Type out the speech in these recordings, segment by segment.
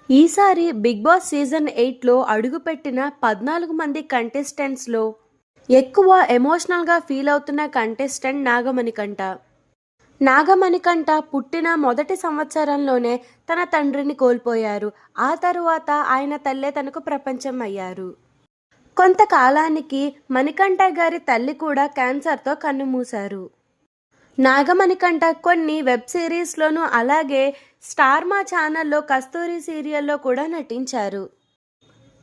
ఈసారి 'big boss' season 8లో అడుగుపెట్టిన 14 మంది కంటెస్టెంట్స్‌లో ఎక్కువ ఎమోషనల్‌గా ఫీల్ అవుతున్న కంటెస్టెంట్ నాగమణికంఠ. నాగమణికంఠ పుట్టిన మొదటి సంవత్సరంలోనే తన తండ్రిని కోల్పోయారు. ఆ తరువాత ఆయన తల్లే తనకు ప్రపంచం అయ్యారు. కొంతకాలానికి మణికంఠ గారి తల్లి కూడా క్యాన్సర్‌తో కన్నుమూశారు. నాగమణికంఠ కొన్ని వెబ్ సిరీస్‌లోనూ అలాగే స్టార్ మా ఛానల్‌లో 'కస్తూరి' సీరియల్‌లో కూడా నటించారు.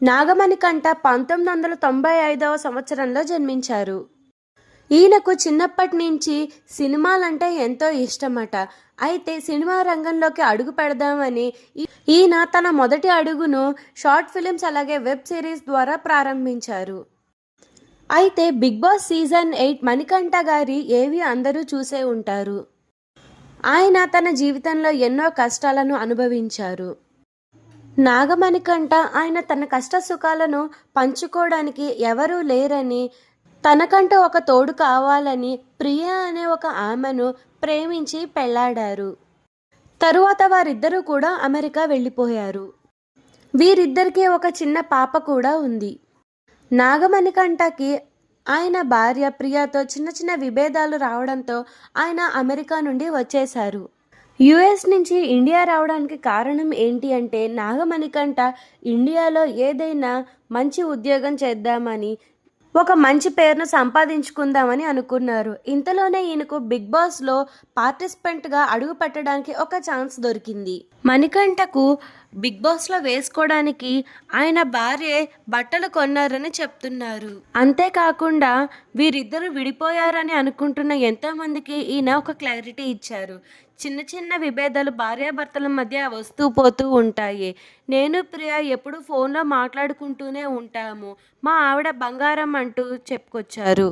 నాగమణికంఠ 1995వ సంవత్సరంలో జన్మించారు. ఈయనకు చిన్నప్పటి నుంచి సినిమాలంటే ఎంతో ఇష్టమట. అయితే సినిమా రంగంలోకి అడుగు పెడదామని ఈయన తన మొదటి అడుగును షార్ట్ ఫిలిమ్స్ అలాగే వెబ్ సిరీస్ ద్వారా ప్రారంభించారు. అయితే 'బిగ్ బాస్' సీజన్ 8 మణికంఠ గారి ఏవి అందరూ చూసే ఉంటారు. ఆయన తన జీవితంలో ఎన్నో కష్టాలను అనుభవించారు. నాగమణికంఠ ఆయన తన కష్ట సుఖాలను పంచుకోవడానికి ఎవరూ లేరని, తనకంటూ ఒక తోడు కావాలని ప్రియ అనే ఒక ఆమెను ప్రేమించి పెళ్లాడారు. తరువాత వారిద్దరూ కూడా అమెరికా వెళ్ళిపోయారు. వీరిద్దరికీ ఒక చిన్న పాప కూడా ఉంది. నాగమణికంఠకి ఆయన భార్య ప్రియతో చిన్న చిన్న విభేదాలు రావడంతో ఆయన అమెరికా నుండి వచ్చేశారు. యుఎస్ నుంచి ఇండియా రావడానికి కారణం ఏంటి అంటే నాగమణికంఠ ఇండియాలో ఏదైనా మంచి ఉద్యోగం చేద్దామని, ఒక మంచి పేరును సంపాదించుకుందామని అనుకున్నారు. ఇంతలోనే ఈయనకు 'బిగ్ బాస్'లో పార్టిసిపెంట్గా అడుగు పెట్టడానికి ఒక ఛాన్స్ దొరికింది. మణికంఠకు 'బిగ్ బాస్'లో వేసుకోవడానికి ఆయన భార్యే బట్టలు కొన్నారని చెప్తున్నారు. అంతేకాకుండా వీరిద్దరూ విడిపోయారని అనుకుంటున్న ఎంతోమందికి ఈయన ఒక క్లారిటీ ఇచ్చారు. చిన్న చిన్న విభేదాలు భార్యాభర్తల మధ్య వస్తూ పోతూ ఉంటాయి. నేను ప్రియ ఎప్పుడు ఫోన్లో మాట్లాడుకుంటూనే ఉంటాము. మా ఆవిడ బంగారం అంటూ చెప్పుకొచ్చారు.